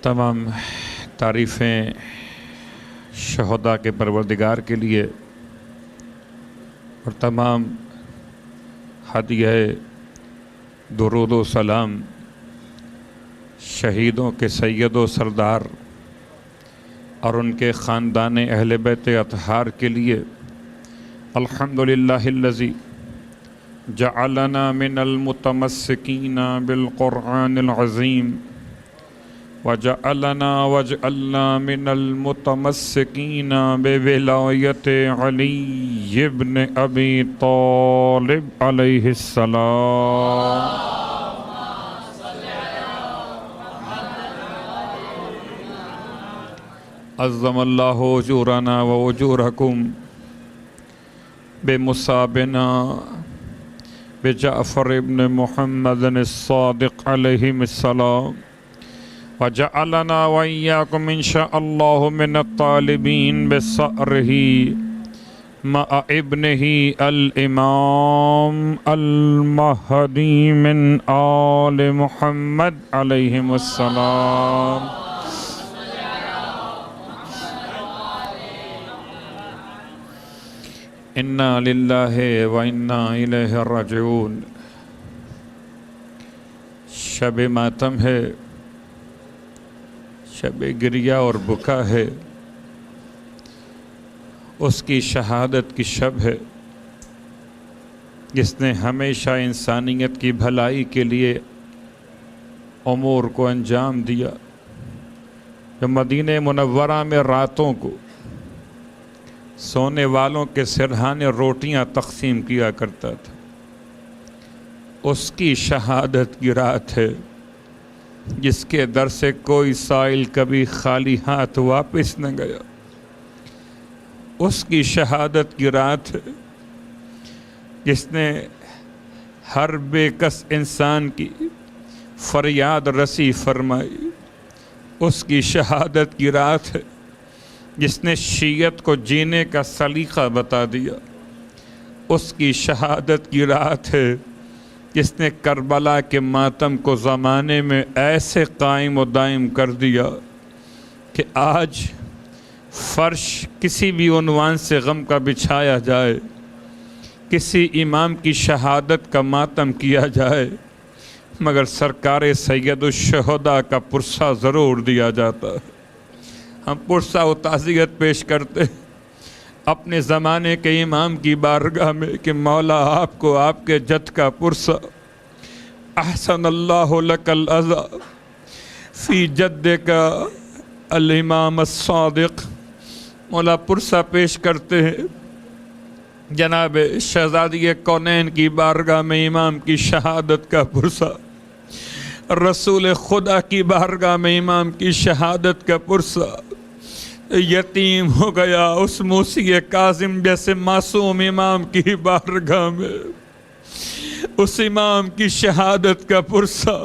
تمام تعریفیں شہداء کے پروردگار کے لیے اور تمام ہدیہ درود و سلام شہیدوں کے سید و سردار اور ان کے خاندان اہل بیت اطہار کے لیے۔ الحمدللہ الذی جعلنا من المتمسکین بالقرآن العظیم واجعلنا من المتمسکین بولایت علی ابن ابی طالب علیہ السلام۔ عظم اللہ اجورنا و اجورکم بمصابنا بجعفر ابن محمد الصادق علیہ السلام، وجعلنا وإياكم إن شاء الله من الطالبين بثأره مع ابنه الإمام المهدي من آل محمد عليهم السلام۔ انا للہ و انا الیہ راجعون۔ شب ماتم ہے، شب گریہ اور بکا ہے، اس کی شہادت کی شب ہے جس نے ہمیشہ انسانیت کی بھلائی کے لیے امور کو انجام دیا، جو مدینہ منورہ میں راتوں کو سونے والوں کے سرہانے روٹیاں تقسیم کیا کرتا تھا۔ اس کی شہادت کی رات ہے جس کے در سے کوئی سائل کبھی خالی ہاتھ واپس نہ گیا۔ اس کی شہادت کی رات ہے جس نے ہر بے کس انسان کی فریاد رسی فرمائی۔ اس کی شہادت کی رات ہے جس نے شیعت کو جینے کا سلیقہ بتا دیا۔ اس کی شہادت کی رات ہے جس نے کربلا کے ماتم کو زمانے میں ایسے قائم و دائم کر دیا کہ آج فرش کسی بھی عنوان سے غم کا بچھایا جائے، کسی امام کی شہادت کا ماتم کیا جائے، مگر سرکار سید الشہداء کا پرسہ ضرور دیا جاتا ہے۔ ہم پرسہ و تعزیت پیش کرتے اپنے زمانے کے امام کی بارگاہ میں کہ مولا آپ کو آپ کے جد کا پرسہ احسن اللہ لک العزا فی جد کا الامام الصادق۔ مولا پرسہ پیش کرتے ہیں جناب شہزادی کونین کی بارگاہ میں امام کی شہادت کا پرسہ، رسول خدا کی بارگاہ میں امام کی شہادت کا پرسہ۔ یتیم ہو گیا اس موسی کاظم جیسے معصوم امام کی بارگاہ میں، اس امام کی شہادت کا پرسہ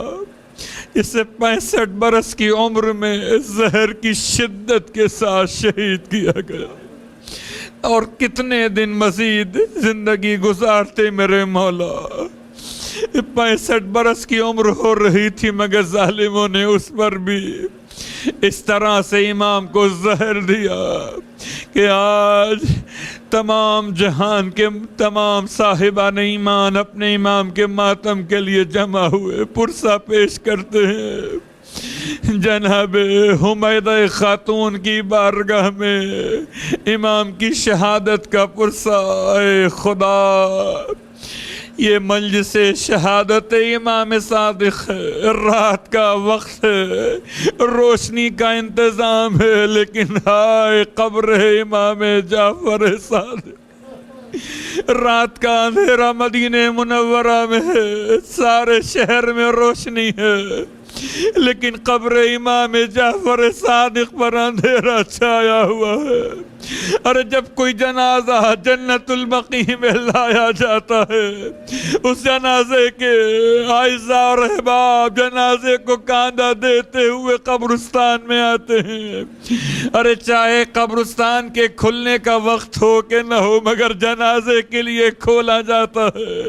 جسے 65 برس کی عمر میں زہر کی شدت کے ساتھ شہید کیا گیا۔ اور کتنے دن مزید زندگی گزارتے میرے مولا، 65 برس کی عمر ہو رہی تھی مگر ظالموں نے اس پر بھی اس طرح سے امام کو زہر دیا کہ آج تمام جہان کے تمام صاحبان ایمان اپنے امام کے ماتم کے لیے جمع ہوئے، پرسہ پیش کرتے ہیں جناب حمیدہ خاتون کی بارگاہ میں امام کی شہادت کا پرسہ۔ اے خدا، یہ مجلس شہادت امام صادق ہے، رات کا وقت ہے، روشنی کا انتظام ہے، لیکن ہائے قبر امام جعفر صادق۔ رات کا اندھیرا مدینہ منورہ میں ہے، سارے شہر میں روشنی ہے، لیکن قبر امام جعفر صادق پر اندھیرا چھایا ہوا ہے۔ ارے جب کوئی جنازہ جنت البقیع میں لایا جاتا ہے، اس جنازے کے اعزاء اور احباب جنازے کو کاندھا دیتے ہوئے قبرستان میں آتے ہیں۔ ارے چاہے قبرستان کے کھلنے کا وقت ہو کہ نہ ہو، مگر جنازے کے لیے کھولا جاتا ہے،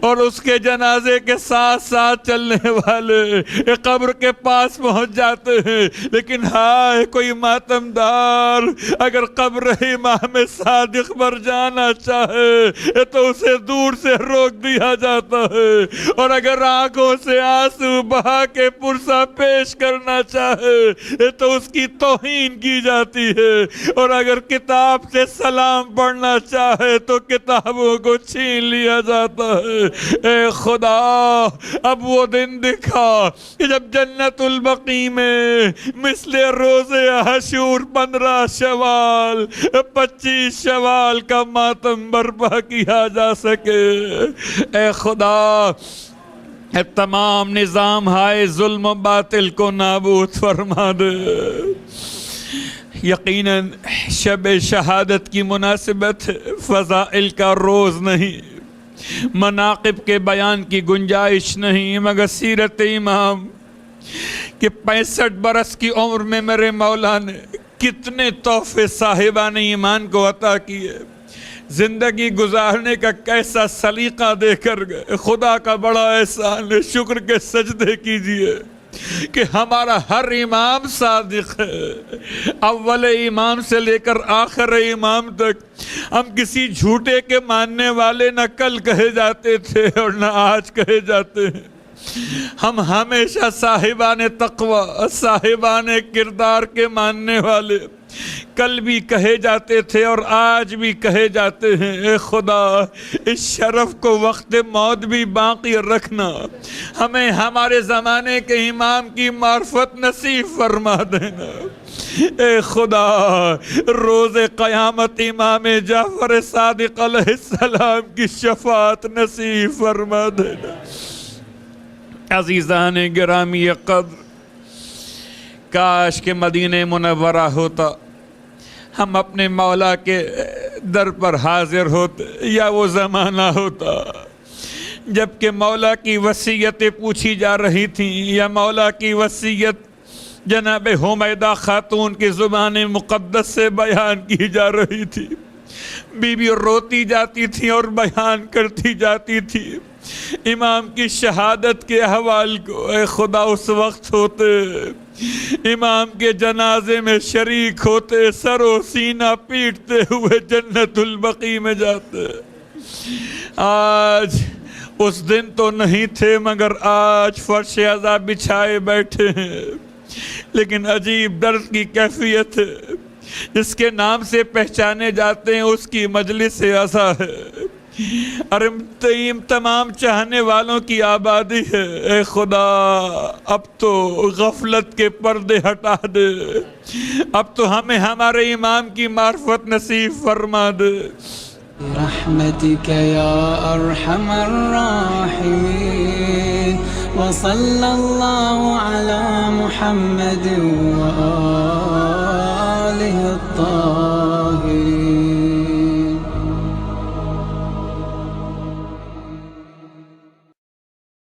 اور اس کے جنازے کے ساتھ ساتھ چلنے والے قبر کے پاس پہنچ جاتے ہیں۔ لیکن ہائے کوئی ماتمدار اگر قبر امام صادق پر جانا چاہے تو اسے دور سے روک دیا جاتا ہے، اور اگر آنکھوں سے آنسو بہا کے پرسہ پیش کرنا چاہے تو اس کی توہین کی جاتی ہے، اور اگر کتاب سے سلام پڑھنا چاہے تو کتابوں کو چھین لیا جاتا ہے۔ اے خدا اب وہ دن دکھا کہ جب جنت البقیع میں مثل روز عاشور 15 شوال 25 شوال کا ماتم برپا کیا جا سکے۔ اے خدا تمام نظام ہائے ظلم و باطل کو نابود فرما دے۔ یقیناً شب شہادت کی مناسبت فضائل کا روز نہیں، مناقب کے بیان کی گنجائش نہیں، مگر سیرت امام کہ 65 برس کی عمر میں میرے مولا نے کتنے تحفے صاحبان ایمان کو عطا کیے، زندگی گزارنے کا کیسا سلیقہ دے کر گئے۔ خدا کا بڑا احسان ہے، شکر کے سجدے کیجئے کہ ہمارا ہر امام صادق ہے، اول امام سے لے کر آخر امام تک۔ ہم کسی جھوٹے کے ماننے والے نہ کل کہے جاتے تھے اور نہ آج کہے جاتے ہیں، ہم ہمیشہ صاحبان تقوی صاحبان کردار کے ماننے والے کل بھی کہے جاتے تھے اور آج بھی کہے جاتے ہیں۔ اے خدا اس شرف کو وقت موت بھی باقی رکھنا، ہمیں ہمارے زمانے کے امام کی معرفت نصیب فرما دینا۔ اے خدا روز قیامت امام جعفر صادق علیہ السلام کی شفاعت نصیب فرما دینا۔ عزیزان گرامی قدر، کاش کہ مدینہ منورہ ہوتا، ہم اپنے مولا کے در پر حاضر ہوتے، یا وہ زمانہ ہوتا جبکہ مولا کی وصیتیں پوچھی جا رہی تھیں، یا مولا کی وصیت جناب حمیدہ خاتون کی زبان مقدس سے بیان کی جا رہی تھی۔ بی بی روتی جاتی تھی اور بیان کرتی جاتی تھی امام کی شہادت کے احوال کو۔ اے خدا اس وقت ہوتے، امام کے جنازے میں شریک ہوتے، سر و سینہ پیٹتے ہوئے جنت البقیع میں جاتے۔ آج اس دن تو نہیں تھے، مگر آج فرش عزا بچھائے بیٹھے ہیں، لیکن عجیب درد کی کیفیت ہے، جس کے نام سے پہچانے جاتے ہیں اس کی مجلس عزا ہے، اور تمام چاہنے والوں کی آبادی ہے۔ اے خدا اب تو غفلت کے پردے ہٹا دے، اب تو ہمیں ہمارے امام کی معرفت نصیب فرما دے۔ برحمتك يا أرحم الراحمين، وصلى الله على محمد وآله الطاهرين۔